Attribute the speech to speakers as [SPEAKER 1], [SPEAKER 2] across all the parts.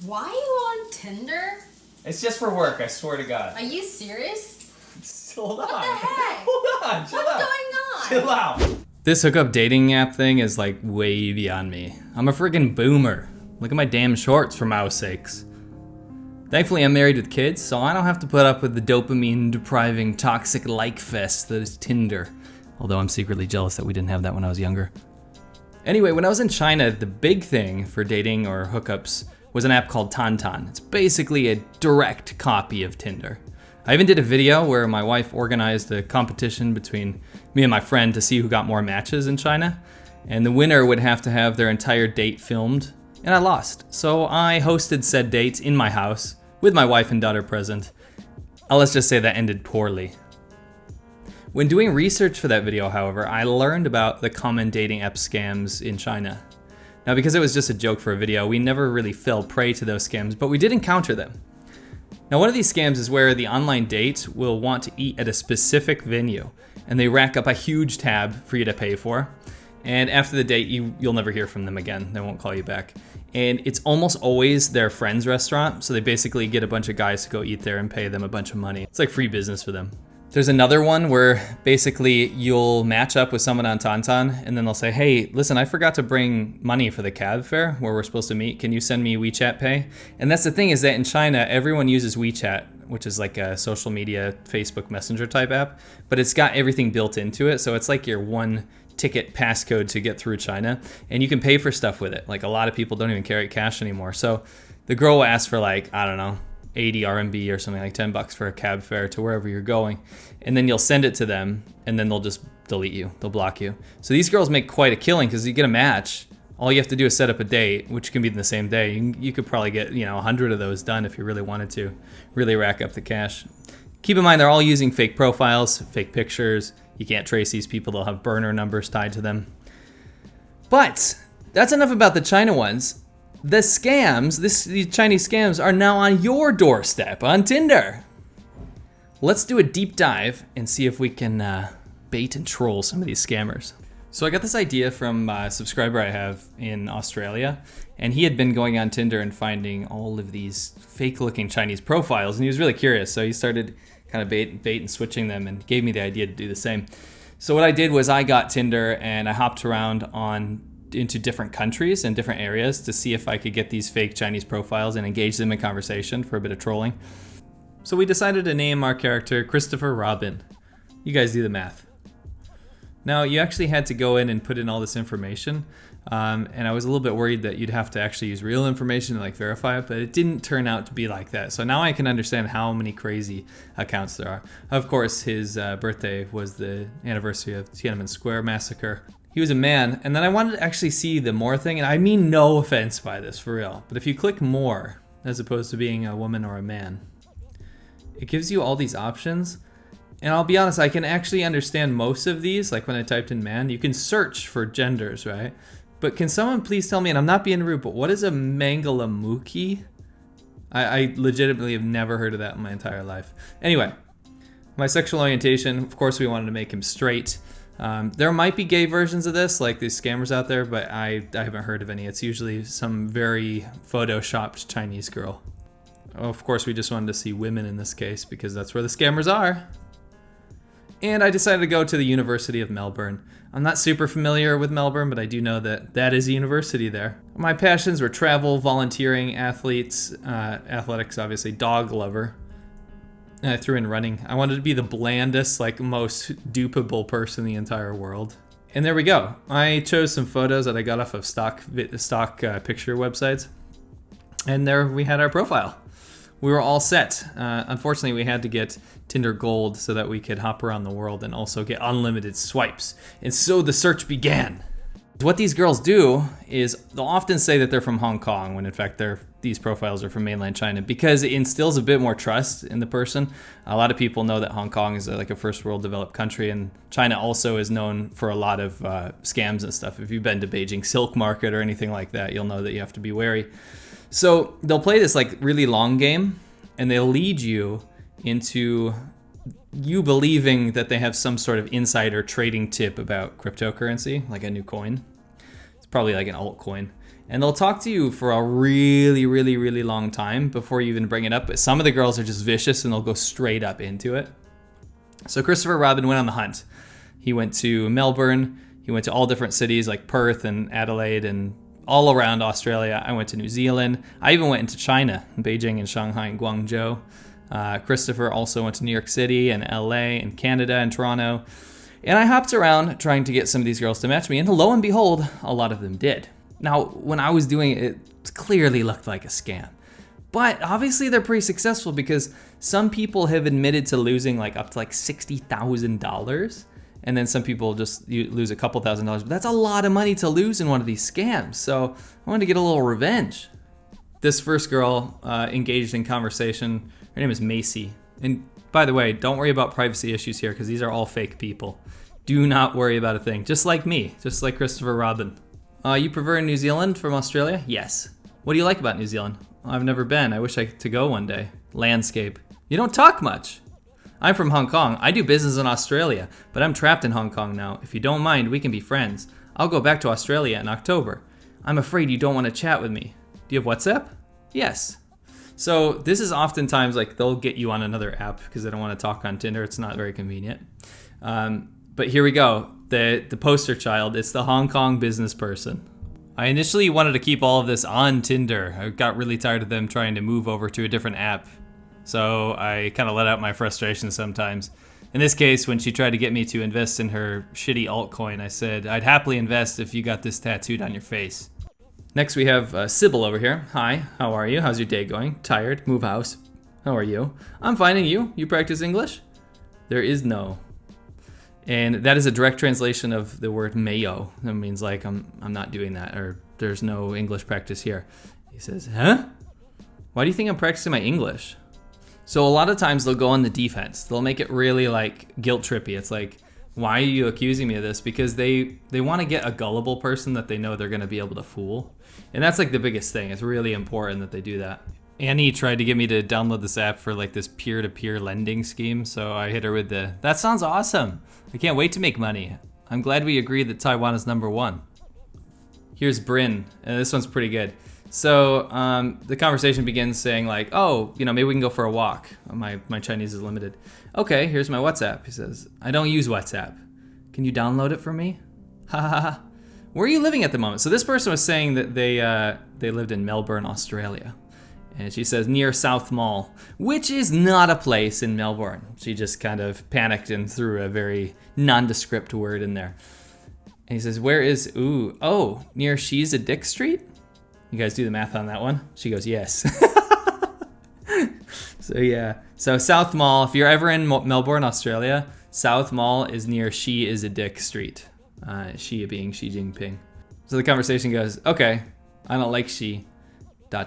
[SPEAKER 1] Why are you on Tinder?
[SPEAKER 2] It's just for work, I swear to God.
[SPEAKER 1] Are you serious?
[SPEAKER 2] Hold on.
[SPEAKER 1] What the heck?
[SPEAKER 2] Hold on, chill
[SPEAKER 1] What's
[SPEAKER 2] out.
[SPEAKER 1] going on?
[SPEAKER 2] Chill out. This hookup dating app thing is like way beyond me. I'm a friggin' boomer. Look at my damn shorts for mouse sakes. Thankfully I'm married with kids, so I don't have to put up with the dopamine depriving toxic like fest that is Tinder. Although I'm secretly jealous that we didn't have that when I was younger. Anyway, when I was in China, the big thing for dating or hookups was an app called Tantan. It's basically a direct copy of Tinder. I even did a video where my wife organized a competition between me and my friend to see who got more matches in China, and the winner would have to have their entire date filmed, and I lost. So I hosted said date in my house with my wife and daughter present. Let's just say that ended poorly. When doing research for that video, however, I learned about the common dating app scams in China. Now, because it was just a joke for a video, we never really fell prey to those scams, but we did encounter them. Now, one of these scams is where the online date will want to eat at a specific venue, and they rack up a huge tab for you to pay for. And after the date, you'll never hear from them again. They won't call you back. And it's almost always their friend's restaurant, so they basically get a bunch of guys to go eat there and pay them a bunch of money. It's like free business for them. There's another one where basically you'll match up with someone on Tantan, and then they'll say, hey, listen, I forgot to bring money for the cab fare where we're supposed to meet. Can you send me WeChat Pay? And that's the thing, is that in China, everyone uses WeChat, which is like a social media Facebook Messenger type app, but it's got everything built into it. So it's like your one ticket passcode to get through China, and you can pay for stuff with it. Like, a lot of people don't even carry cash anymore. So the girl will ask for, like, I don't know, 80 RMB or something, like $10 for a cab fare to wherever you're going. And then you'll send it to them, and then they'll just delete you. They'll block you. So these girls make quite a killing because you get a match. All you have to do is set up a date, which can be the same day. You could probably get, 100 of those done if you really wanted to really rack up the cash. Keep in mind, they're all using fake profiles, fake pictures. You can't trace these people. They'll have burner numbers tied to them. But that's enough about the China ones. The scams, these Chinese scams, are now on your doorstep on Tinder. Let's do a deep dive and see if we can bait and troll some of these scammers. So I got this idea from a subscriber I have in Australia, and he had been going on Tinder and finding all of these fake-looking Chinese profiles, and he was really curious, so he started kind of bait and switching them and gave me the idea to do the same. So what I did was I got Tinder and I hopped around into different countries and different areas to see if I could get these fake Chinese profiles and engage them in conversation for a bit of trolling. So we decided to name our character Christopher Robin. You guys do the math. Now, you actually had to go in and put in all this information, and I was a little bit worried that you'd have to actually use real information to verify it, but it didn't turn out to be like that. So now I can understand how many crazy accounts there are. Of course, his birthday was the anniversary of Tiananmen Square massacre. He was a man, and then I wanted to actually see the more thing, and I mean no offense by this, for real. But if you click more, as opposed to being a woman or a man, it gives you all these options. And I'll be honest, I can actually understand most of these. Like when I typed in man, you can search for genders, right? But can someone please tell me, and I'm not being rude, but what is a mangalamuki? I legitimately have never heard of that in my entire life. Anyway, my sexual orientation, of course we wanted to make him straight. There might be gay versions of this, like these scammers out there, but I haven't heard of any. It's usually some very photoshopped Chinese girl. Of course, we just wanted to see women in this case because that's where the scammers are. And I decided to go to the University of Melbourne. I'm not super familiar with Melbourne, but I do know that that is a university there. My passions were travel, volunteering, athletics, obviously, dog lover. And I threw in running. I wanted to be the blandest, most dupable person in the entire world. And there we go. I chose some photos that I got off of stock picture websites. And there we had our profile. We were all set. Unfortunately, we had to get Tinder Gold so that we could hop around the world and also get unlimited swipes. And so the search began. What these girls do is they'll often say that they're from Hong Kong when in fact these profiles are from mainland China because it instills a bit more trust in the person. A lot of people know that Hong Kong is like a first world developed country, and China also is known for a lot of scams and stuff. If you've been to Beijing Silk Market or anything like that, you'll know that you have to be wary. So they'll play this really long game, and they'll lead you into you believing that they have some sort of insider trading tip about cryptocurrency, like a new coin. It's probably like an altcoin. And they'll talk to you for a really, really, really long time before you even bring it up. But some of the girls are just vicious and they'll go straight up into it. So Christopher Robin went on the hunt. He went to Melbourne. He went to all different cities like Perth and Adelaide and all around Australia. I went to New Zealand. I even went into China, Beijing and Shanghai and Guangzhou. Christopher also went to New York City and LA and Canada and Toronto. And I hopped around trying to get some of these girls to match me, and lo and behold, a lot of them did. Now, when I was doing it, it clearly looked like a scam. But obviously they're pretty successful because some people have admitted to losing like up to like $60,000. And then some people just lose a couple $1,000s. But that's a lot of money to lose in one of these scams. So I wanted to get a little revenge. This first girl engaged in conversation. Her name is Macy. And by the way, don't worry about privacy issues here because these are all fake people. Do not worry about a thing. Just like me, just like Christopher Robin. You prefer New Zealand from Australia? Yes. What do you like about New Zealand? I've never been. I wish I could go one day. Landscape. You don't talk much. I'm from Hong Kong. I do business in Australia, but I'm trapped in Hong Kong now. If you don't mind, we can be friends. I'll go back to Australia in October. I'm afraid you don't want to chat with me. Do you have WhatsApp? Yes. So this is oftentimes like they'll get you on another app because they don't want to talk on Tinder. It's not very convenient. But here we go. The poster child. It's the Hong Kong business person. I initially wanted to keep all of this on Tinder. I got really tired of them trying to move over to a different app. So I kind of let out my frustration sometimes. In this case, when she tried to get me to invest in her shitty altcoin, I said, I'd happily invest if you got this tattooed on your face. Next we have Sybil over here. Hi, how are you? How's your day going? Tired? Move house. How are you? I'm fine, and you? You practice English? There is no. And that is a direct translation of the word mayo. That means like I'm not doing that, or there's no English practice here. He says, huh? Why do you think I'm practicing my English? So a lot of times they'll go on the defense. They'll make it really like guilt trippy. It's like, why are you accusing me of this? Because they want to get a gullible person that they know they're going to be able to fool. And that's like the biggest thing. It's really important that they do that. Annie tried to get me to download this app for like this peer-to-peer lending scheme. So I hit her with that sounds awesome. I can't wait to make money. I'm glad we agreed that Taiwan is #1. Here's Bryn, and this one's pretty good. So the conversation begins saying like, oh, maybe we can go for a walk. My Chinese is limited. Okay, here's my WhatsApp. He says, I don't use WhatsApp. Can you download it for me? Ha ha ha. Where are you living at the moment? So this person was saying that they lived in Melbourne, Australia. And she says near South Mall, which is not a place in Melbourne. She just kind of panicked and threw a very nondescript word in there. And he says, where is, near She's a Dick Street? You guys do the math on that one? She goes, yes. So yeah, so South Mall, if you're ever in Melbourne, Australia, South Mall is near She is a Dick Street. She being Xi Jinping. So the conversation goes, okay, I don't like Xi, ... Do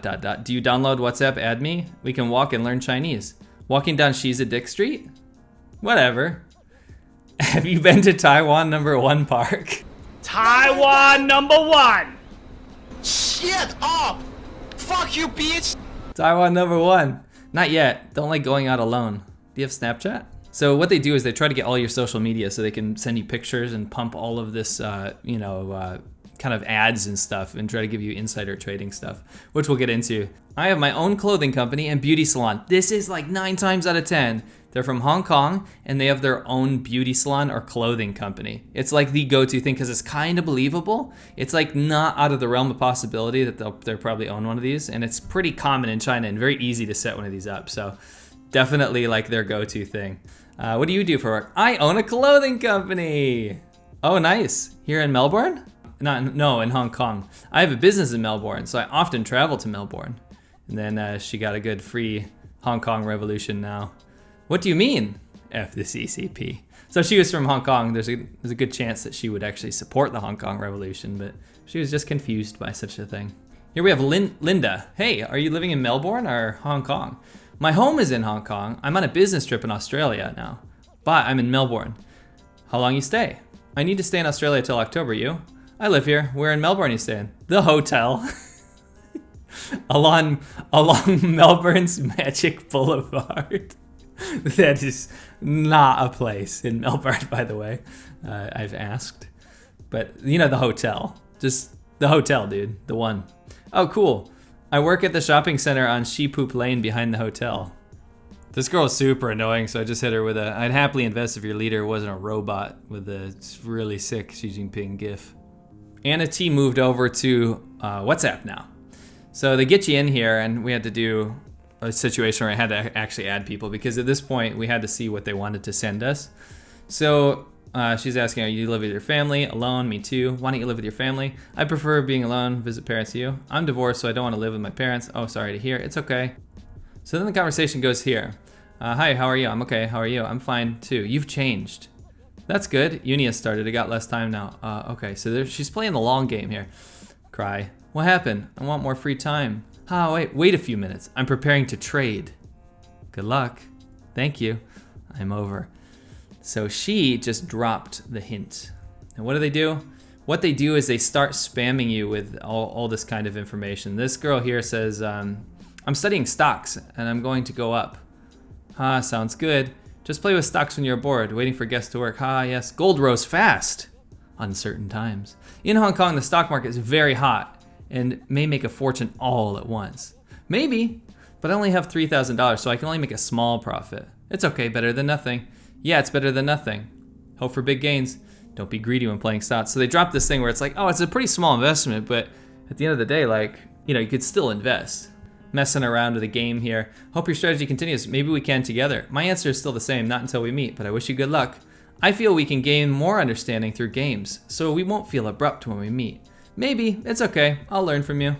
[SPEAKER 2] you download WhatsApp, add me? We can walk and learn Chinese. Walking down She's a Dick Street? Whatever. Have you been to Taiwan #1 Park?
[SPEAKER 3] Taiwan #1! Shut up! Fuck you, bitch!
[SPEAKER 2] Taiwan #1. Not yet. Don't like going out alone. Do you have Snapchat? So what they do is they try to get all your social media so they can send you pictures and pump all of this, kind of ads and stuff and try to give you insider trading stuff, which we'll get into. I have my own clothing company and beauty salon. This is like 9 times out of 10. They're from Hong Kong and they have their own beauty salon or clothing company. It's like the go-to thing because it's kind of believable. It's like not out of the realm of possibility that they'll probably own one of these, and it's pretty common in China and very easy to set one of these up. So definitely like their go-to thing. What do you do for work? I own a clothing company. Oh, nice. Here in Melbourne? No, in Hong Kong. I have a business in Melbourne, so I often travel to Melbourne. And then she got a good free Hong Kong revolution now. What do you mean? F the CCP. So she was from Hong Kong. There's a good chance that she would actually support the Hong Kong revolution, but she was just confused by such a thing. Here we have Linda. Hey, are you living in Melbourne or Hong Kong? My home is in Hong Kong. I'm on a business trip in Australia now, but I'm in Melbourne. How long you stay? I need to stay in Australia till October. You? I live here. Where in Melbourne you staying? The hotel. along Melbourne's Magic Boulevard. That is not a place in Melbourne, by the way. I've asked. But, the hotel. Just the hotel, dude. The one. Oh, cool. I work at the shopping center on She Poop Lane behind the hotel. This girl is super annoying, so I just hit her with a, I'd happily invest if your leader wasn't a robot, with a really sick Xi Jinping gif. Anna T moved over to WhatsApp now. So they get you in here, and we had to do a situation where I had to actually add people, because at this point we had to see what they wanted to send us. So she's asking, are you live with your family? Alone? Me too. Why don't you live with your family? I prefer being alone, visit parents. You? I'm divorced, so I don't want to live with my parents. Oh, sorry to hear. It's okay. So then the conversation goes here. Hi, how are you? I'm okay. How are you? I'm fine too. You've changed. That's good. Uni has started. I got less time now. Okay, so she's playing the long game here. Cry. What happened? I want more free time. Wait a few minutes. I'm preparing to trade. Good luck. Thank you. I'm over. So she just dropped the hint. And what do? What they do is they start spamming you with all this kind of information. This girl here says, I'm studying stocks and I'm going to go up. Sounds good. Just play with stocks when you're bored, waiting for guests to work. Yes. Gold rose fast. Uncertain times. In Hong Kong, the stock market is very hot and may make a fortune all at once. Maybe, but I only have $3,000, so I can only make a small profit. It's okay, better than nothing. Yeah, it's better than nothing. Hope for big gains. Don't be greedy when playing stocks. So they dropped this thing where it's like, oh, it's a pretty small investment, but at the end of the day, like, you could still invest. Messing around with a game here. Hope your strategy continues. Maybe we can together. My answer is still the same, not until we meet, but I wish you good luck. I feel we can gain more understanding through games, so we won't feel abrupt when we meet. Maybe, it's okay. I'll learn from you.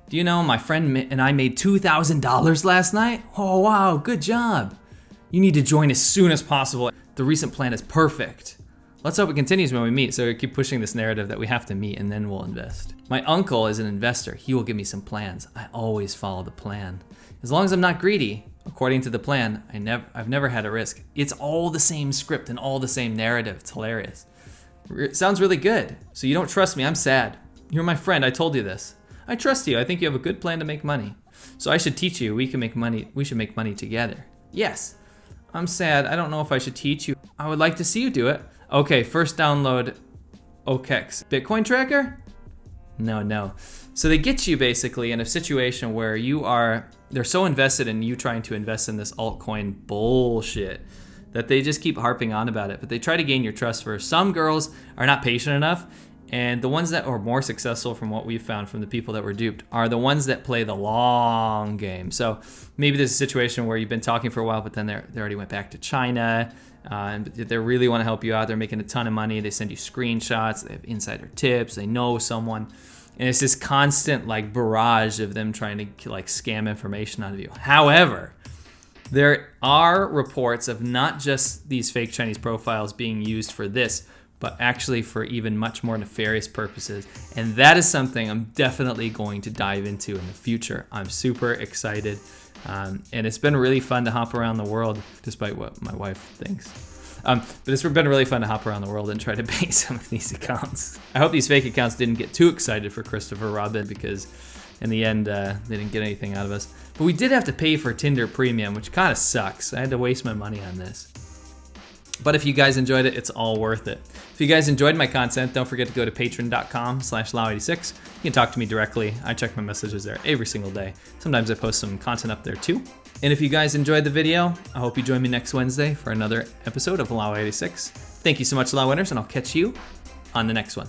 [SPEAKER 2] Do you know my friend and I made $2,000 last night? Oh, wow, good job. You need to join as soon as possible. The recent plan is perfect. Let's hope it continues when we meet, so we keep pushing this narrative that we have to meet and then we'll invest. My uncle is an investor. He will give me some plans. I always follow the plan. As long as I'm not greedy, according to the plan, I've never had a risk. It's all the same script and all the same narrative. It's hilarious. It sounds really good. So you don't trust me, I'm sad. You're my friend, I told you this. I trust you, I think you have a good plan to make money. So I should teach you, we should make money together. Yes. I'm sad, I don't know if I should teach you. I would like to see you do it. Okay, first download OKEX. Bitcoin tracker? No. So they get you basically in a situation where they're so invested in you trying to invest in this altcoin bullshit that they just keep harping on about it. But they try to gain your trust first. Some girls are not patient enough, and the ones that are more successful from what we've found from the people that were duped are the ones that play the long game. So maybe there's a situation where you've been talking for a while, but then they already went back to China, and they really want to help you out. They're making a ton of money. They send you screenshots. They have insider tips. They know someone. And it's this constant barrage of them trying to scam information out of you. However, there are reports of not just these fake Chinese profiles being used for this, but actually for even much more nefarious purposes. And that is something I'm definitely going to dive into in the future. I'm super excited. And it's been really fun to hop around the world, despite what my wife thinks. But it's been really fun to hop around the world and try to bait some of these accounts. I hope these fake accounts didn't get too excited for Christopher Robin, because in the end, they didn't get anything out of us. But we did have to pay for Tinder Premium, which kind of sucks. I had to waste my money on this. But if you guys enjoyed it, it's all worth it. If you guys enjoyed my content, don't forget to go to patreon.com/Lao86. You can talk to me directly. I check my messages there every single day. Sometimes I post some content up there too. And if you guys enjoyed the video, I hope you join me next Wednesday for another episode of Lao86. Thank you so much, Laowinners, and I'll catch you on the next one.